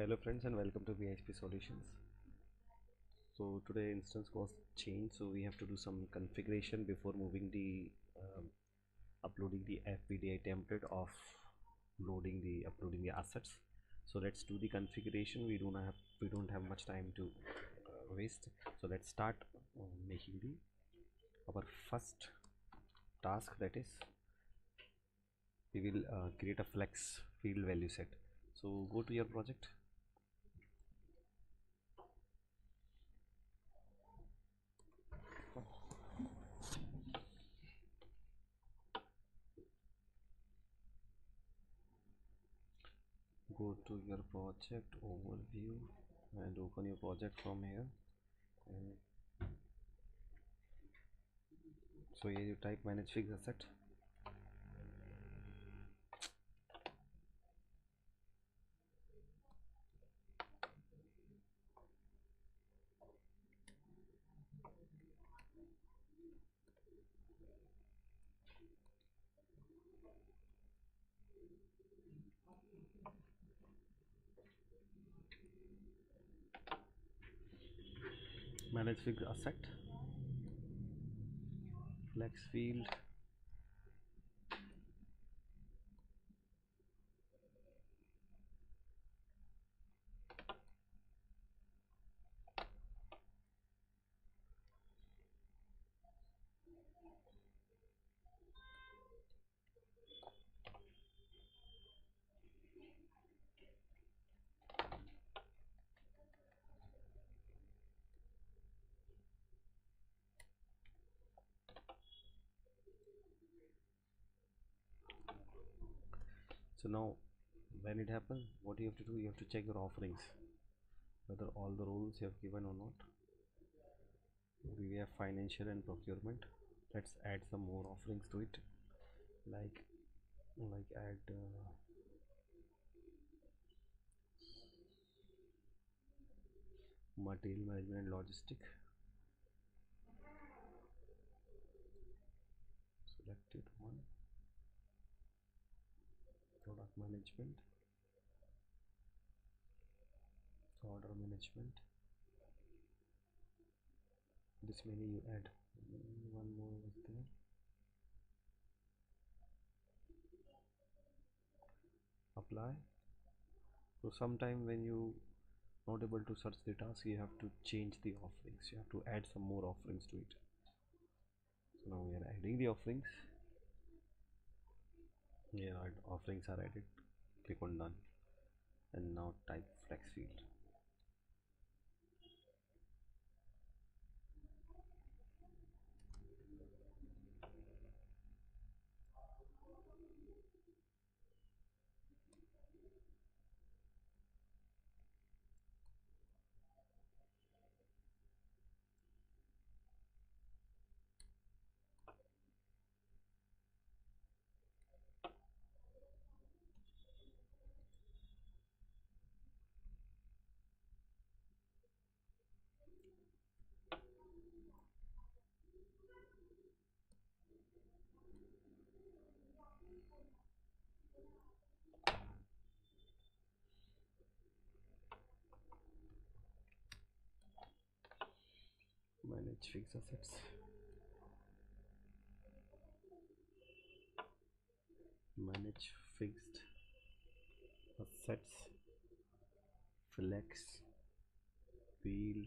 Hello friends and welcome to BISP Solutions. So today instance was changed, so we have to do some configuration before moving the uploading the FBDI template of uploading the assets. So let's do the configuration. We don't have much time to waste. So let's start making our first task, that is we will create a flex field value set. So go to your project. Go to your project overview and open your project from here. And so here you type manage fixed asset. Manage fixed asset, flex field, so now when it happens, what you have to do, you have to check your offerings whether all the roles you have given or not. We have financial and procurement. Let's add some more offerings to it, like add material management and logistic. Selected one. Product management, order management. This many you add. One more was there. Apply. So sometime when you not able to search the task, you have to change the offerings. You have to add some more offerings to it. So now we are adding the offerings. Here offerings are added. Click on done and now type flex field. Manage fixed assets. Manage fixed assets, flex field,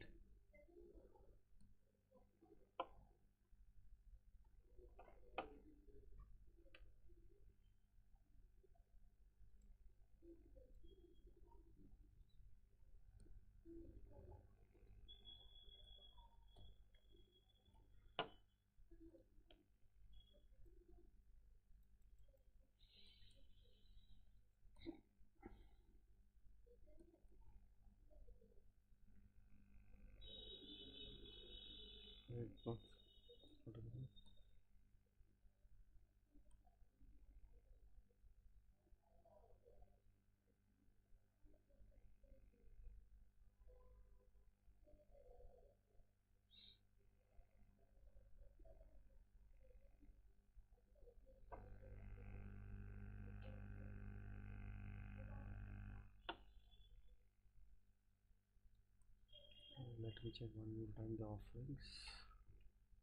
let me check one more time the offerings.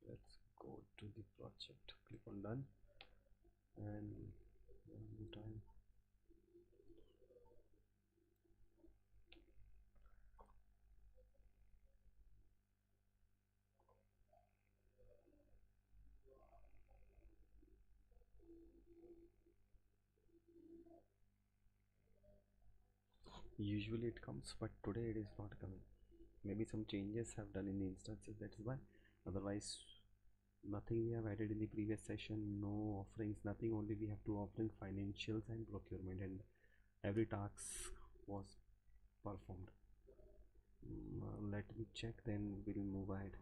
Let's go to the project, click on done, and one more time. Usually it comes, but today it is not coming. Maybe some changes have done in the instances, that is why. Otherwise nothing we have added in the previous session, no offerings, nothing, only we have two offerings, financials and procurement, and every task was performed. Let me check, then we'll move ahead.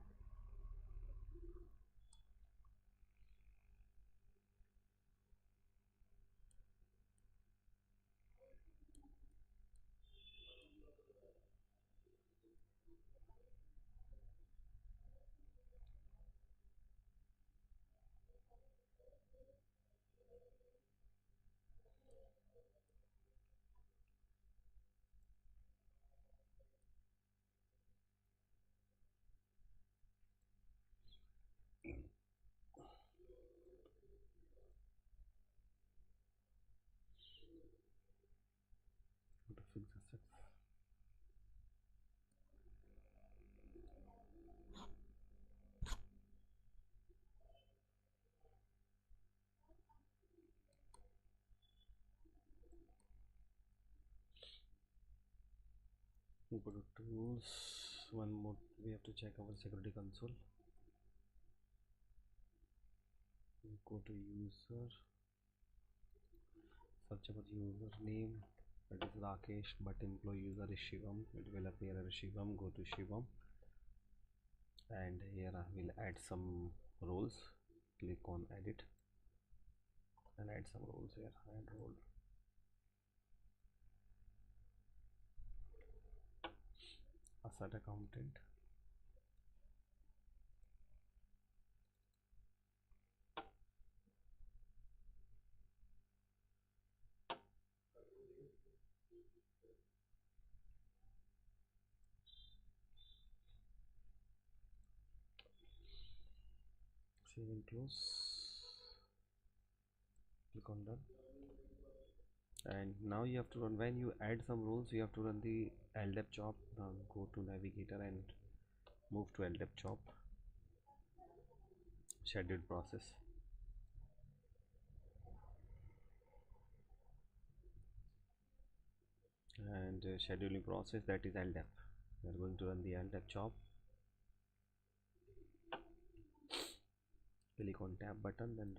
Go to fixed assets. Go to tools. One more, we have to check our security console. Go to user, search our username, that is Rakesh, but employee user is Shivam. It will appear as Shivam. Go to Shivam, and here I will add some roles. Click on edit and add some roles here. Add role. Asset accountant. Save and close. Click on done. And now you have to run, when you add some roles, you have to run the LDAP job. Go to navigator and move to LDAP job, scheduled process, and scheduling process, that is LDAP. We are going to run the LDAP job. Click on tab button, then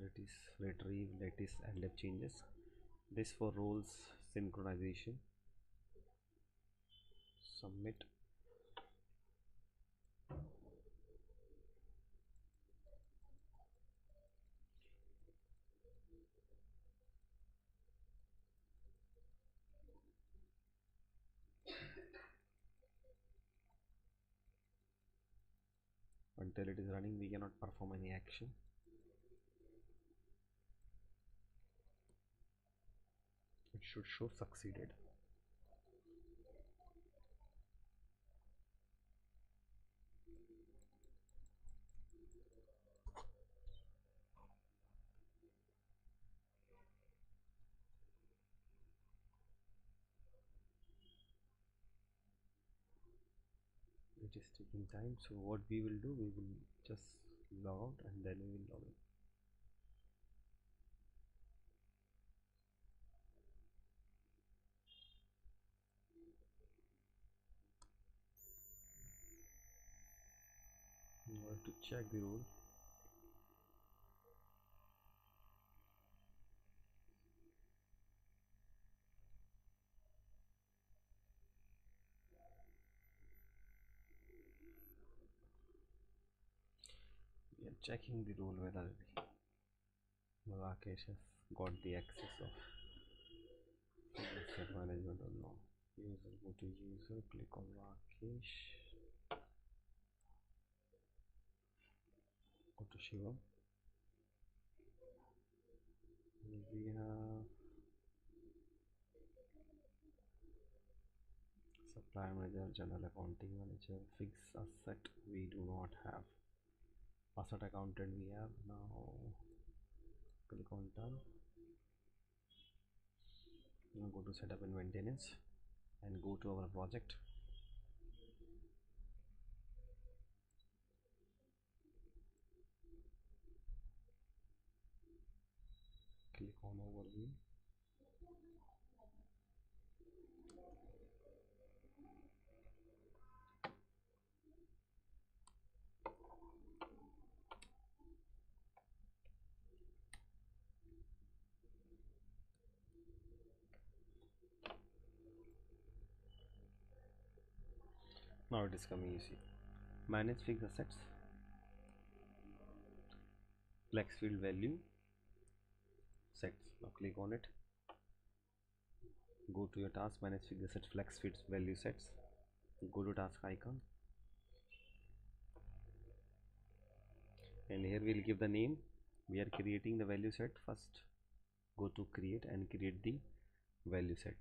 retrieve latest LDAP changes. This for roles synchronization. Submit. Until it is running, we cannot perform any action. It should show succeeded. It is taking time, so what we will do, we will just log out and then we will log in. You have to check the role. We are checking the role whether Rakesh has got the access of asset management or no. User, go to user, click on Rakesh, go to Shivam. We have supply manager, general accounting manager, fixed asset we do not have, asset accountant we have. Now click on done. Now go to setup and maintenance and go to our project. Click on overview. Now it is coming, you see. Manage fixed assets, flex field value sets. Now click on it. Go to your task, manage fixed asset, flex field value sets. Go to task icon, and here we'll give the name. We are creating the value set first. Go to create and create the value set.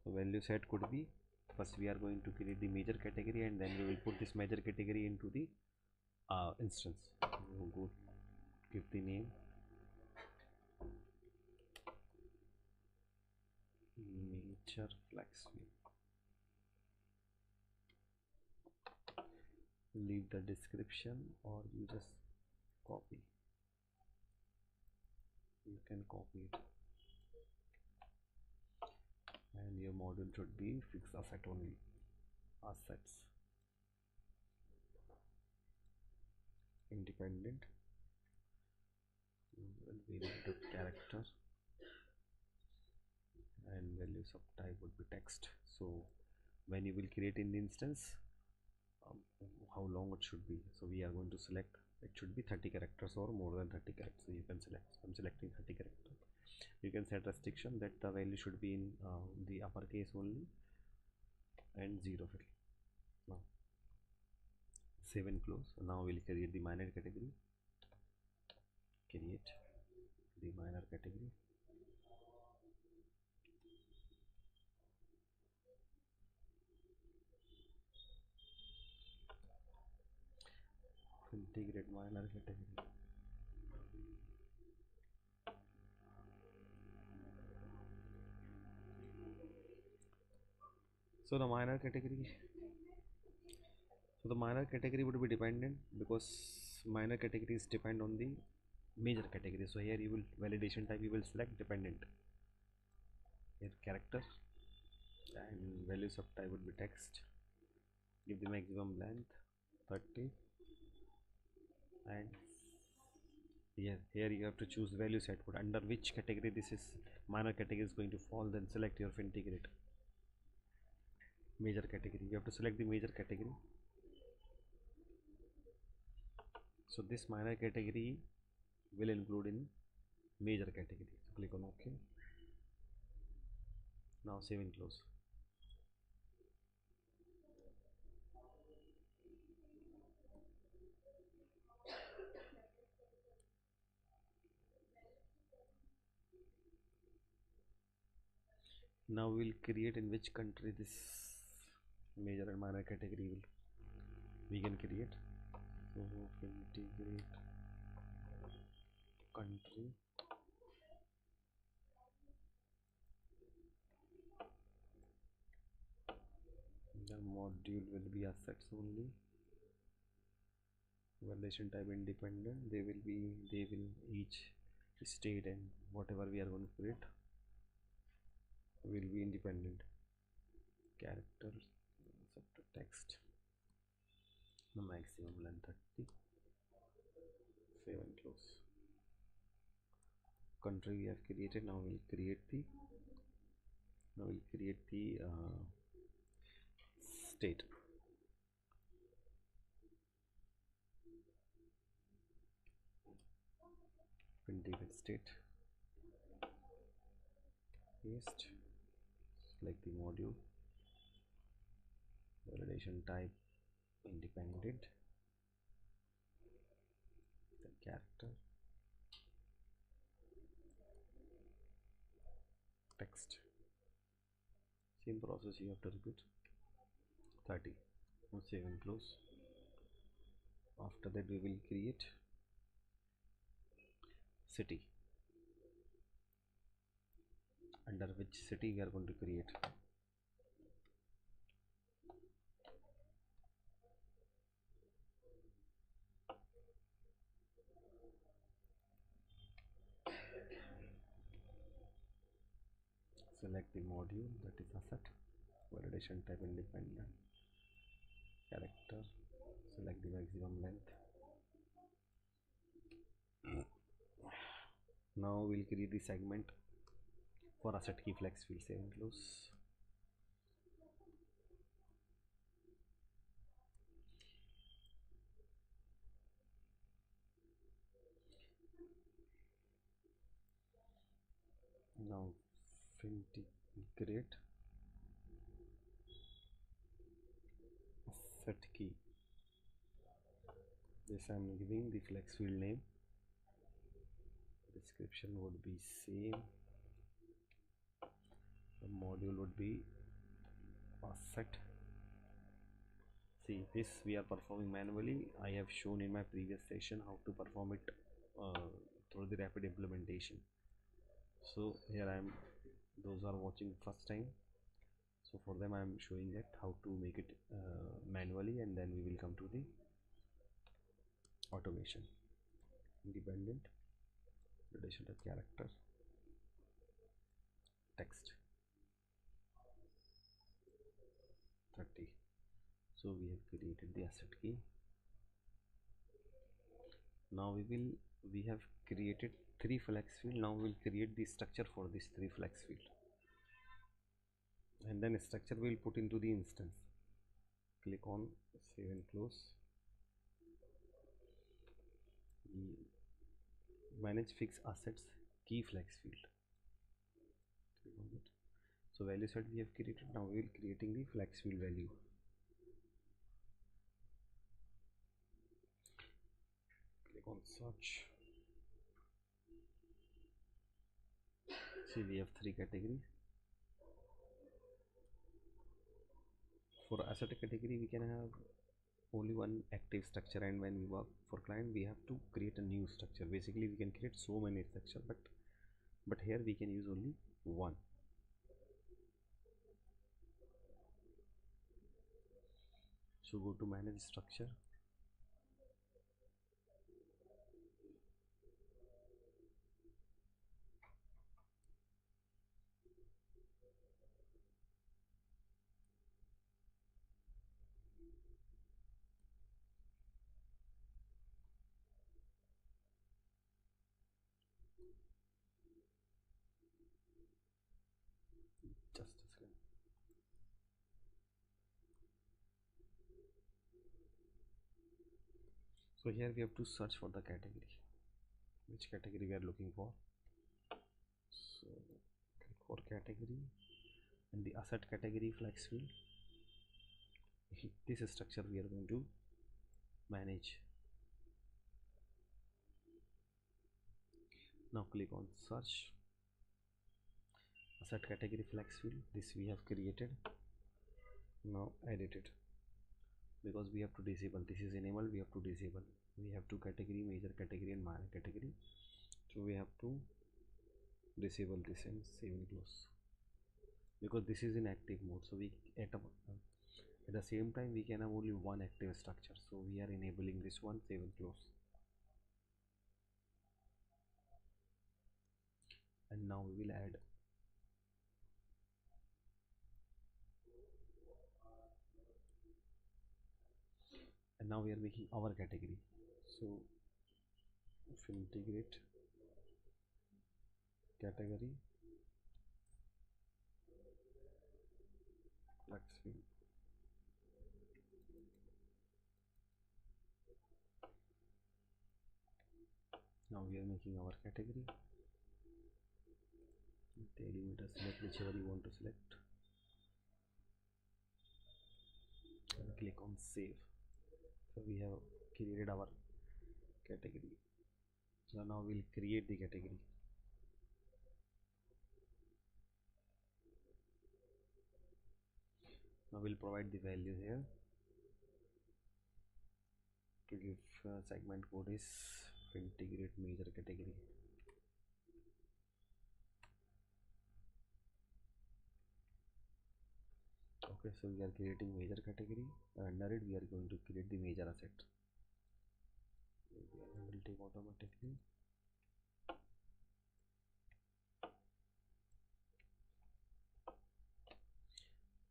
So value set could be, first we are going to create the major category, and then we will put this major category into the instance. So go give the name major flex field. Leave the description, or you just copy. You can copy it, and your module should be fixed asset only. Assets, independent, variable character, and value subtype would be text. So when you will create in the instance, how long it should be, so we are going to select it should be 30 characters or more than 30 characters. So you can select, I'm selecting 30 characters. You can set restriction that the value should be in the uppercase only and 0 fill. Now save and close. Now we'll create the minor category. Create the minor category. Integrate minor category. So the minor category would be dependent, because minor categories depend on the major category. So here you will validation type, you will select dependent. Here character, and value subtype would be text. Give the maximum length 30, and here you have to choose value set code under which category this is minor category is going to fall. Then select your integrate major category. You have to select the major category. So this minor category will include in major category. So click on OK. Now save and close. Now we'll create in which country this major and minor category will we can create. So integrate country, the module will be assets only, validation type independent. They will each state and whatever we are going to create will be independent. Character, subject text, the maximum length 30. Save and close. Country we have created. Now we'll create the state. Integrate state, paste, select the module, validation type independent, the character, text. Same process you have to repeat. 30. Now save and close. After that we will create city. Under which city we are going to create? Select the module, that is asset, validation type independent, character, select the maximum length. Now we'll create the segment for asset key flex field. Save and close. Now integrate asset key. This I am giving the flex field name. Description would be same. The module would be asset. See, this we are performing manually. I have shown in my previous session how to perform it through the rapid implementation. So here I am, those are watching first time, so for them I am showing that how to make it manually, and then we will come to the automation. Independent, relation to character, text 30. So we have created the asset key. Now we have created 3 flex field. Now we will create the structure for this 3 flex field, and then structure we will put into the instance. Click on save and close. Manage fixed assets key flex field. Click on it. So value set we have created. Now we will creating the flex field value. Click on search. See, we have 3 categories. For asset category we can have only one active structure, and when we work for client we have to create a new structure. Basically we can create so many structure, but here we can use only one. So go to manage structure, just a second. So here we have to search for the category, which category we are looking for. So click for category, and the asset category flex field, this structure we are going to manage. Now click on search, asset category flex field, this we have created. Now edit it, because we have to disable. This is enabled, we have to disable. We have 2 category, major category and minor category, so we have to disable this and save and close, because this is in active mode. So we at the same time we can have only one active structure, so we are enabling this one. Save and close. And now we will add and now we are making our category. So if we integrate category flex field, now we are making our category. Delimiter, select whichever you want to select, and click on save. So we have created our category. So now we'll create the category. Now we'll provide the value here to give segment code is integrate major category. Okay, so we are creating major category. Under it we are going to create the major asset. We will take automatically.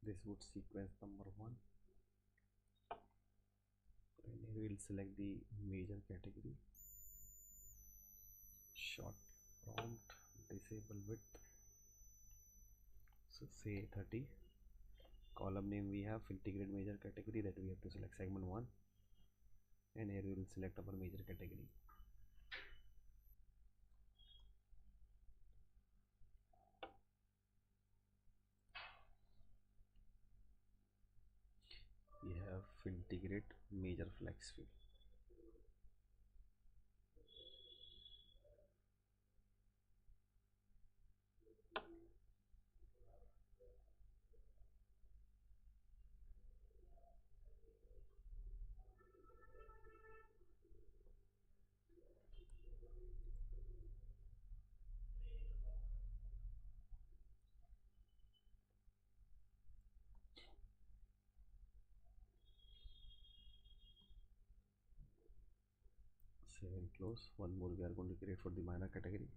This would sequence number 1, and here we will select the major category. Short prompt, disable width, so say 30. Column name we have integrate major category, that we have to select segment 1, and here we will select our major category. We have integrate major flex field. Save and close. One more we are going to create for the minor category.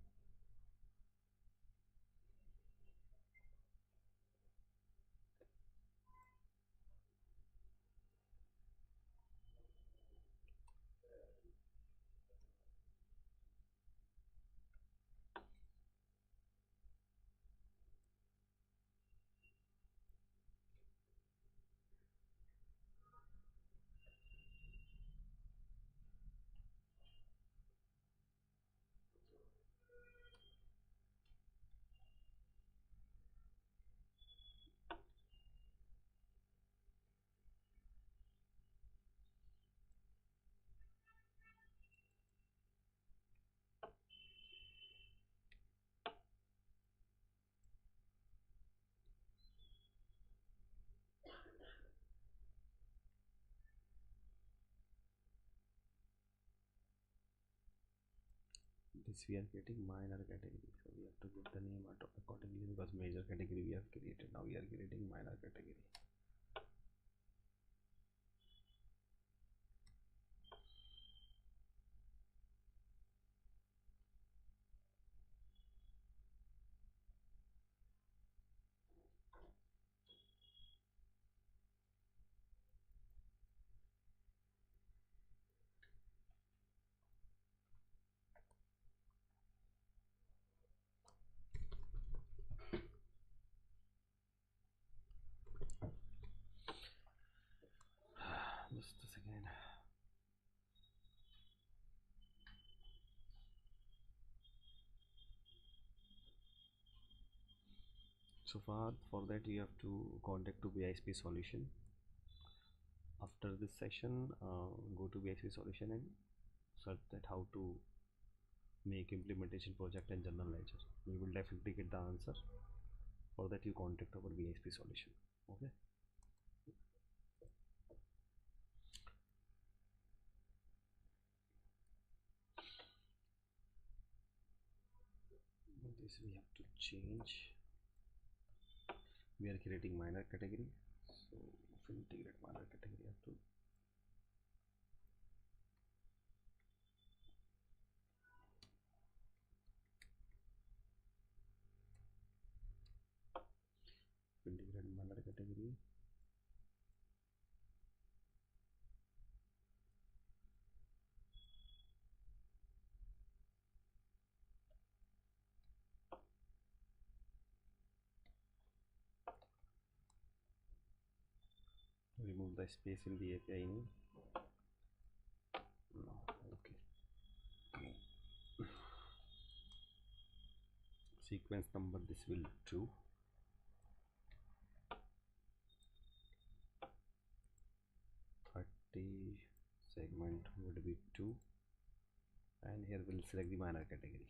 This we are creating minor category, so we have to give the name accordingly, because major category we have created. Now we are creating minor category. Just a second. So far, for that you have to contact to BISP Solution. After this session, go to BISP Solution and search that how to make implementation project and general ledger. You will definitely get the answer. For that you contact our BISP Solution. Okay. This we have to change. We are creating minor category, so integrate minor category have to integrate minor category. Remove the space in the API name. No, okay. Sequence number, this will 2. Segment would be 2, and here we'll select the minor category.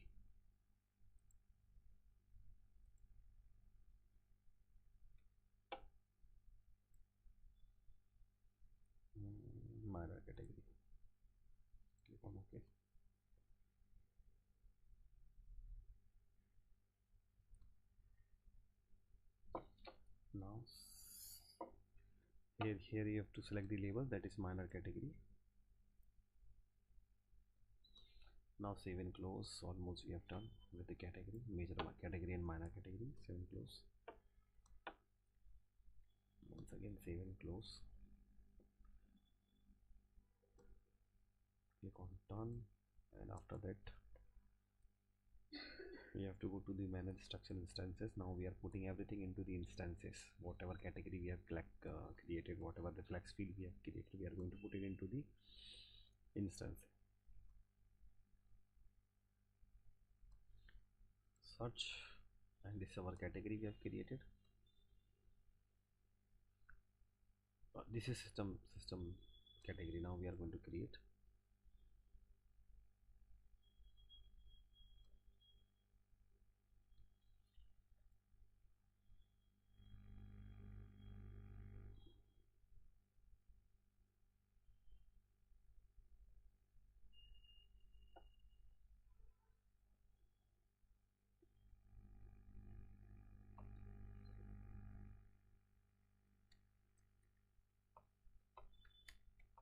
Here you have to select the label, that is minor category. Now save and close. Almost we have done with the category, major category and minor category. Save and close. Once again save and close. Click on done, and after that we have to go to the manage structure instances. Now we are putting everything into the instances. Whatever category we have created, whatever the flex field we have created, we are going to put it into the instance. Search, and this is our category we have created. This is system category. Now we are going to create.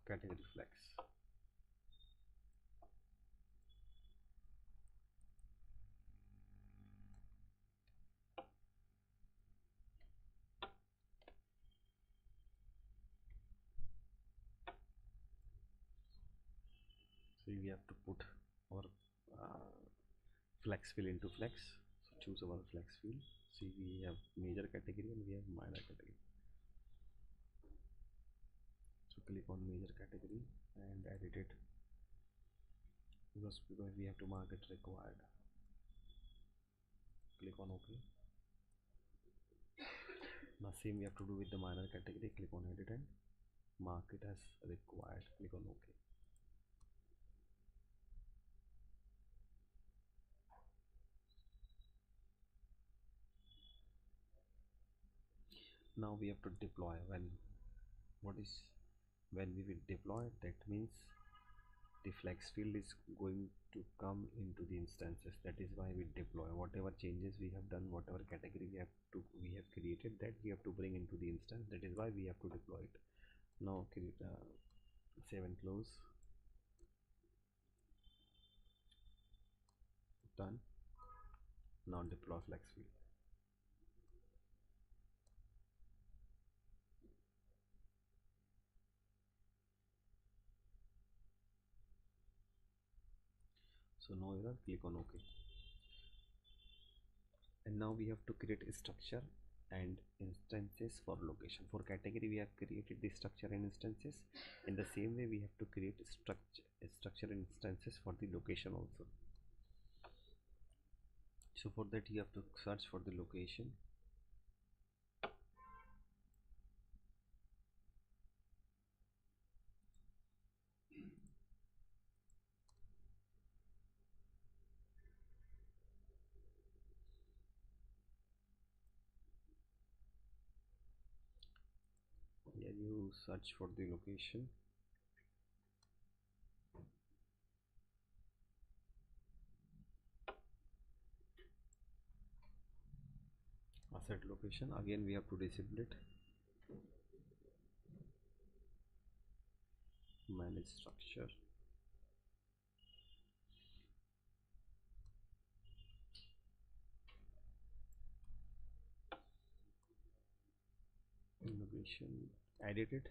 Category flex. So we have to put our flex field into flex. So choose our flex field. See, we have major category and we have minor category. So click on major category and edit it, because we have to mark it required. Click on OK. Now same we have to do with the minor category. Click on edit and mark it as required. Click on OK. Now we have to deploy. When we will deploy, that means the flex field is going to come into the instances. That is why we deploy. Whatever changes we have done, whatever category we have created, that we have to bring into the instance. That is why we have to deploy it. Now save and close. Done. Now deploy flex field. So no error. Click on OK. And now we have to create a structure and instances for location. For category we have created the structure and instances. In the same way we have to create structure and instances for the location also. So for that you have to search for the location. Here you search for the location. Asset location, again we have to disable it. Manage structure. Location, edit it,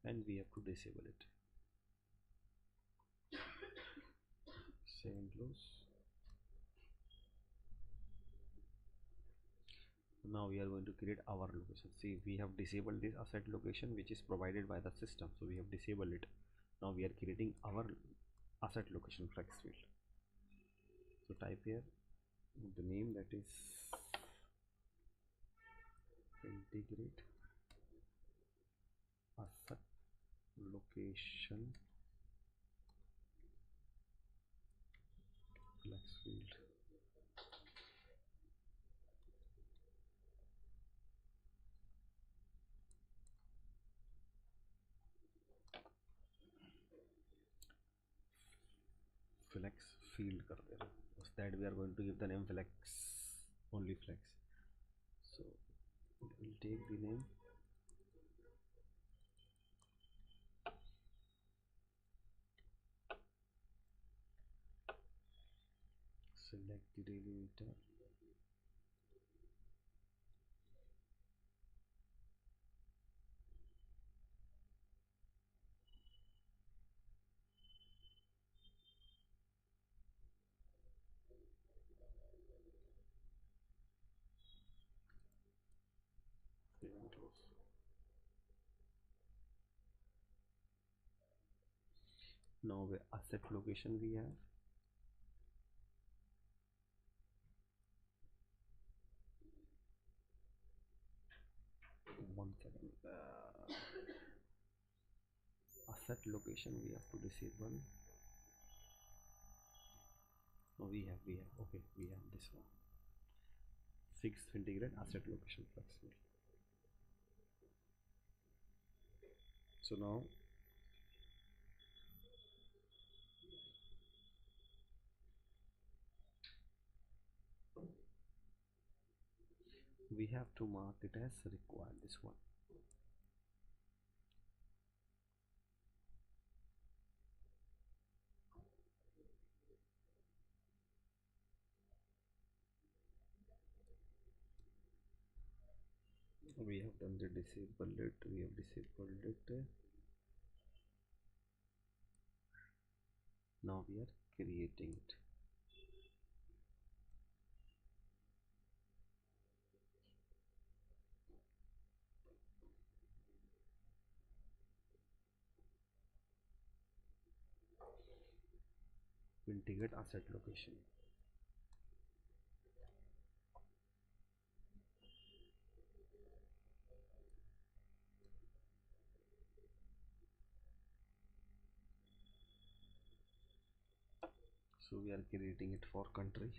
and we have to disable it. Save and close. Now we are going to create our location. See, we have disabled this asset location which is provided by the system, so we have disabled it. Now we are creating our asset location flex field. So type here the name, that is integrate asset location flex field. Flex field कर दे रहे हैं. That we are going to give the name flex, only flex. So we will take the name the daily meter. Save and close. Now the asset location we have. One second. Asset location we have to disable. No, we have okay, we have this one. Fixed integrate asset location flexible. So now we have to mark it as required, this one. We have done the disabled it, we have disabled it. Now we are creating it. Integrate asset location. So we are creating it for country.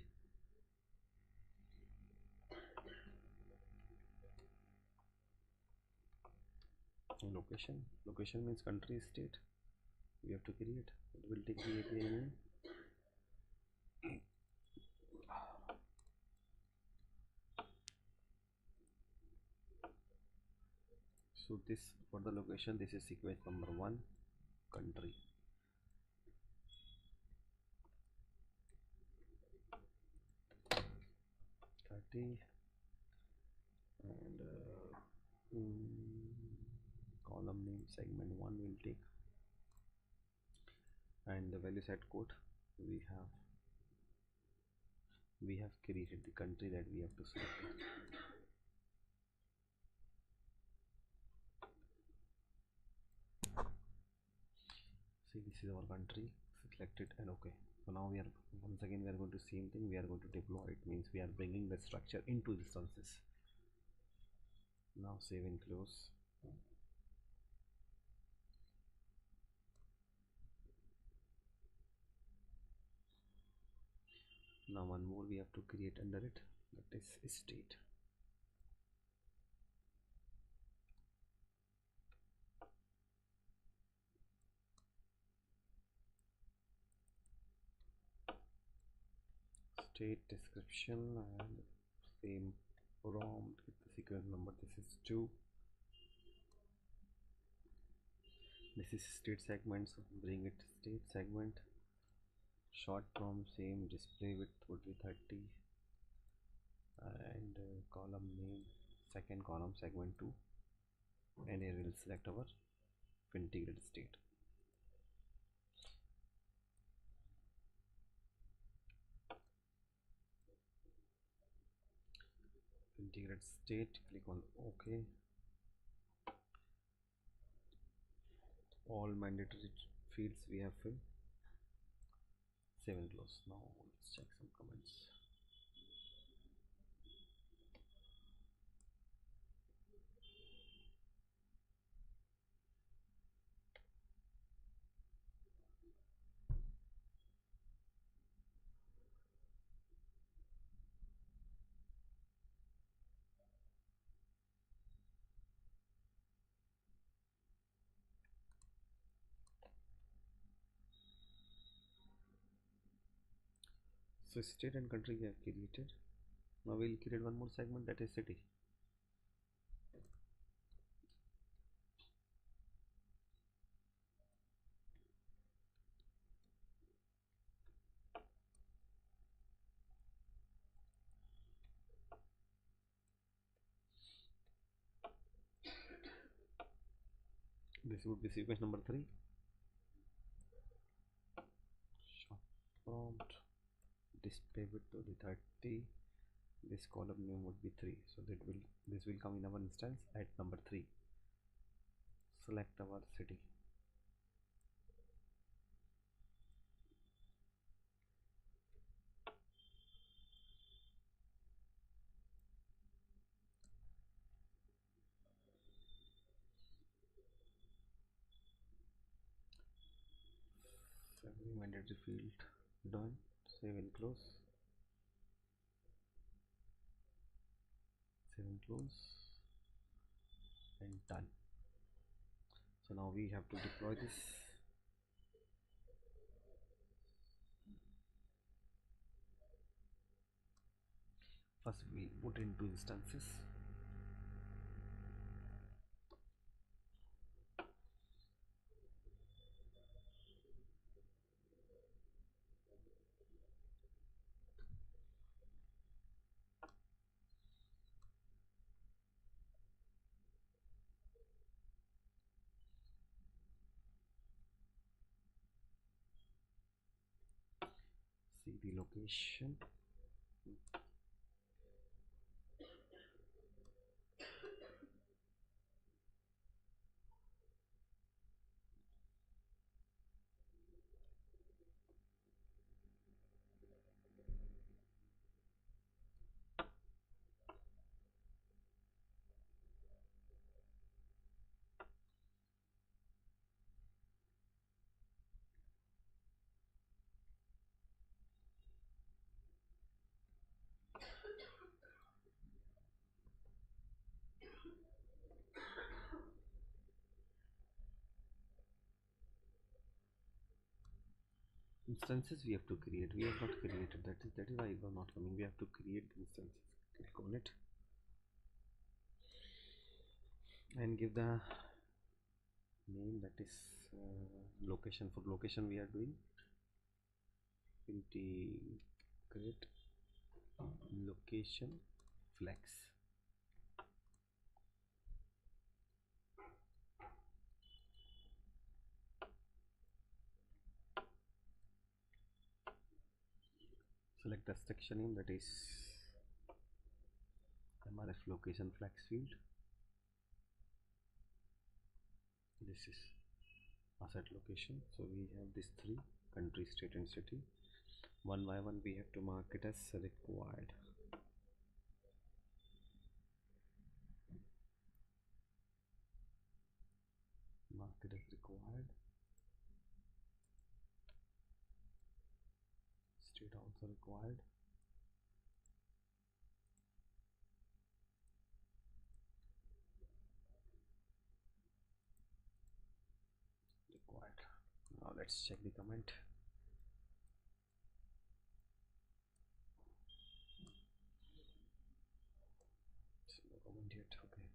Location means country, state. We have to create. It will take the API name. So this for the location, this is sequence number 1, country. And column name segment 1 will take, and the value set code we have created the country that we have to select. See, this is our country, select it and okay. So now we are once again we are going to same thing, we are going to deploy. It means we are bringing the structure into instances. Now save and close. Now one more we have to create under it, that is state. State description and same prompt with the sequence number. This is 2. This is state segment, so bring it state segment. Short prompt same, display width would be 30, and column name second column segment 2, and here we'll select our integrated state. Integrated state, click on OK. All mandatory fields we have filled. Save and close. Now let's check some comments. So state and country we have created. Now we'll create one more segment, that is city. This would be sequence number 3. Short prompt, display width to the 30. This column name would be 3, so this will come in our instance at number 3. Select our city. Every mandatory field done. Save and close. Save and close, and done. So now we have to deploy this. First we put into instances. See the location. Instances we have to create. We have not created. That is why it was not coming. We have to create instances. Click on it and give the name, that is location. For location we are doing integrate location flex. Select the section name, that is MRF location flex field. This is asset location. So we have these 3: country, state and city. One by one we have to mark it as required. Mark it as required. State also required. Required. Now let's check the comment. No comment yet. Okay.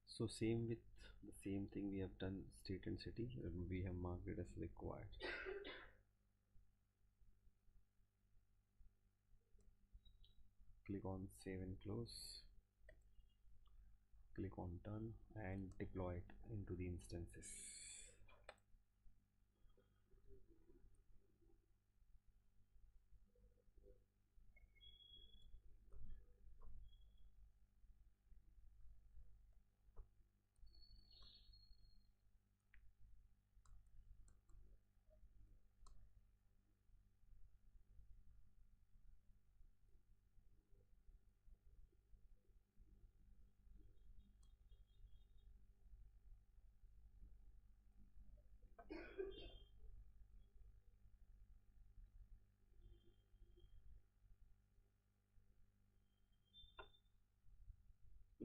So same with the same thing we have done state and city. We have marked it as required. Click on save and close. Click on done and deploy it into the instances.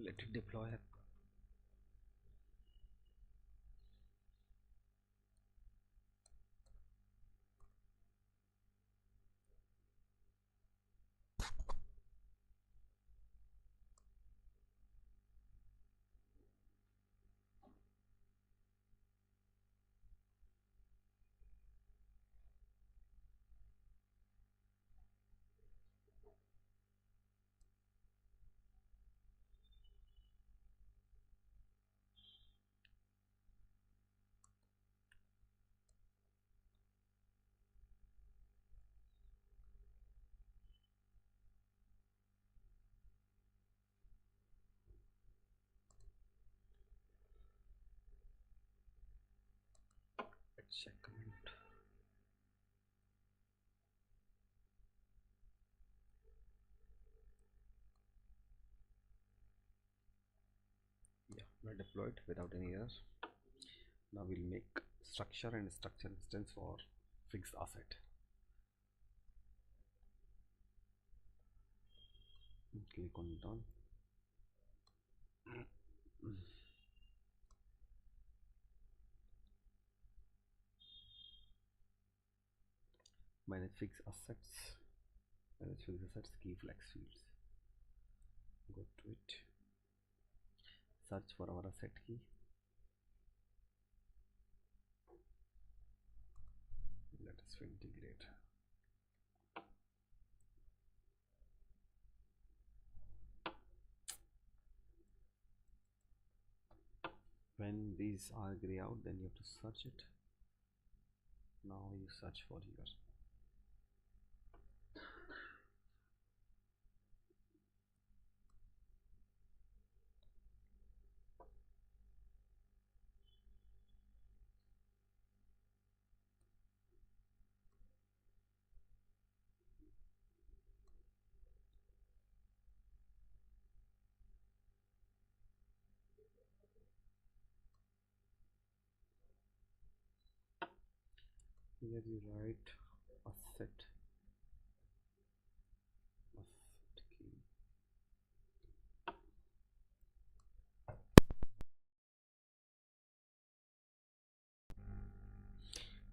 Let it deploy. check comment. Yeah, we're deployed without any errors. Now we'll make structure and structure instance for fixed asset. Click on done. Manage fixed assets. Manage fixed assets key flex fields. Go to it. Search for our asset key. Let us integrate. When these are gray out, then you have to search it. Now you search for here. Here you write asset key.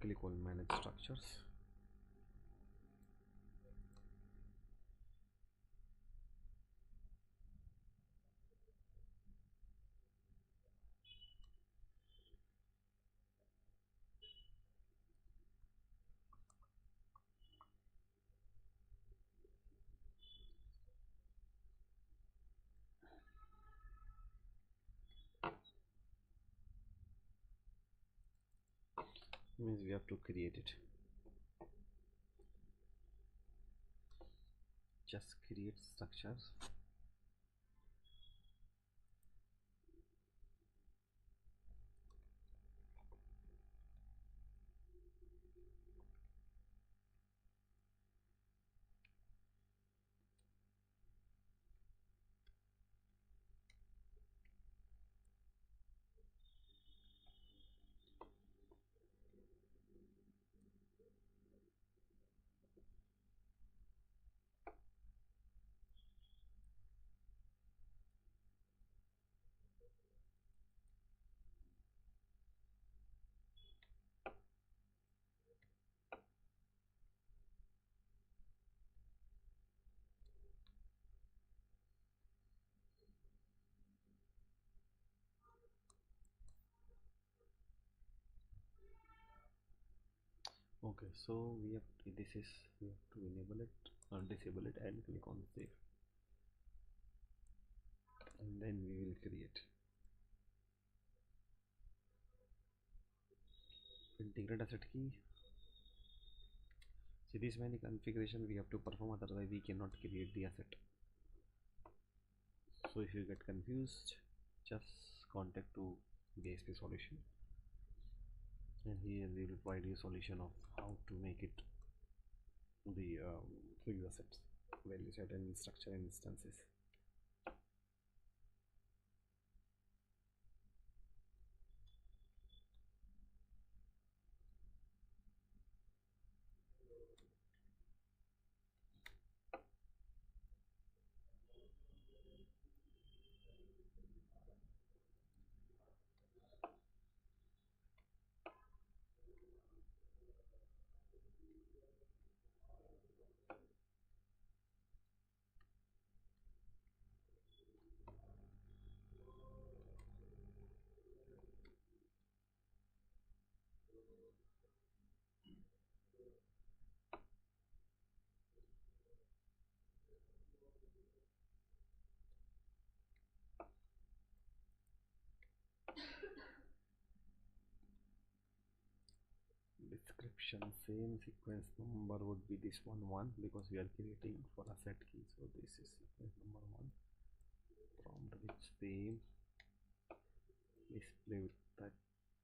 Click on manage structures. Means we have to create it. Just create structures. Okay, so we have to enable it or disable it and click on save, and then we will create integrate asset key. See, this many configuration we have to perform, otherwise we cannot create the asset. So if you get confused, just contact to BISP Solution, and here we will provide you a solution of how to make it the fixed assets value set and structure instances. Description, same sequence number would be this one because we are creating for asset key, so this is sequence number 1. Prompt with same display with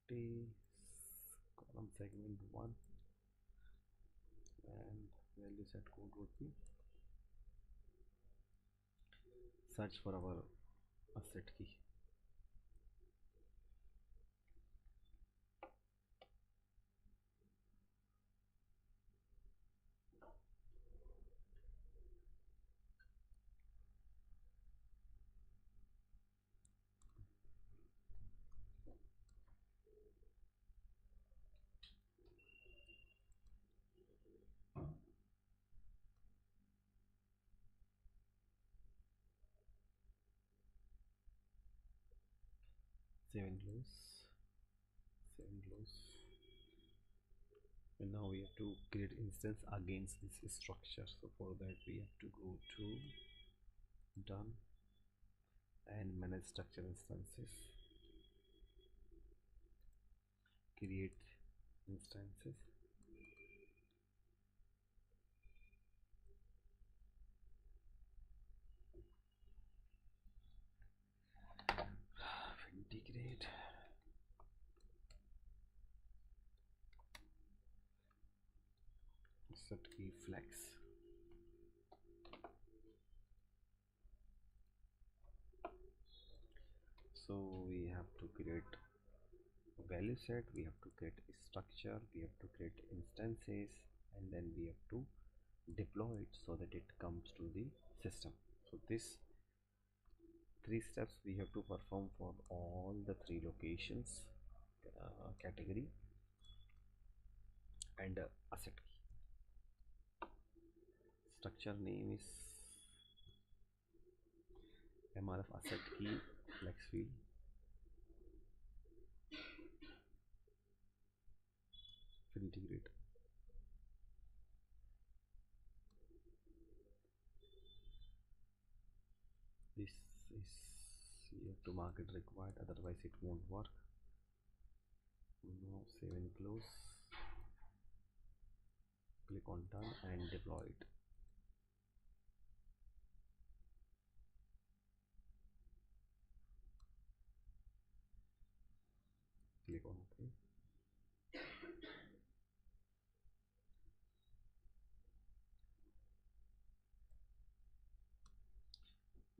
30 from segment 1, and value set code would be search for our asset key. Save and close, save and close. And now we have to create instance against this structure. So for that we have to go to done and manage structure instances, create instances, integrate, set key flex. So we have to create a value set, we have to create a structure, we have to create instances, and then we have to deploy it so that it comes to the system. So this 3 steps we have to perform for all the 3 locations, category and asset key. Structure name is mrf asset key flex field. Integrate. This is, you have to mark it required, otherwise it won't work. Now save and close, click on done and deploy it. Click on OK.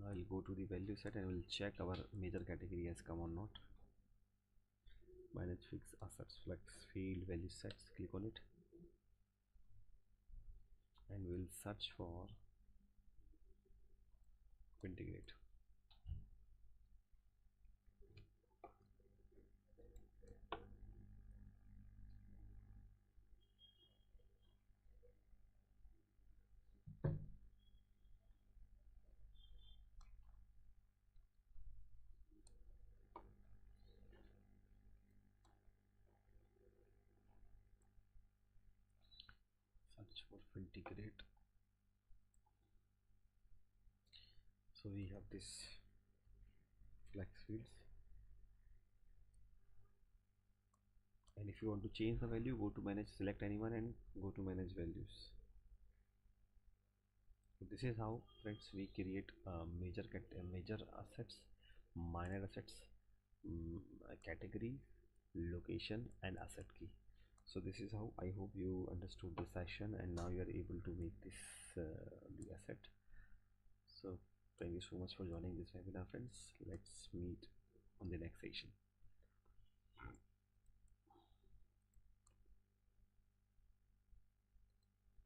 Now I'll go to the value set and we'll check our major category has come or not. Manage fixed assets flex field value sets, click on it and we'll search for integrate. Search for integrate. So we have this flex fields, and if you want to change the value, go to manage, select anyone and go to manage values. So this is how, friends, we create major assets, minor assets, category, location and asset key. So this is how, I hope you understood this session and now you are able to make this the asset. So thank you so much for joining this webinar, friends. Let's meet on the next session.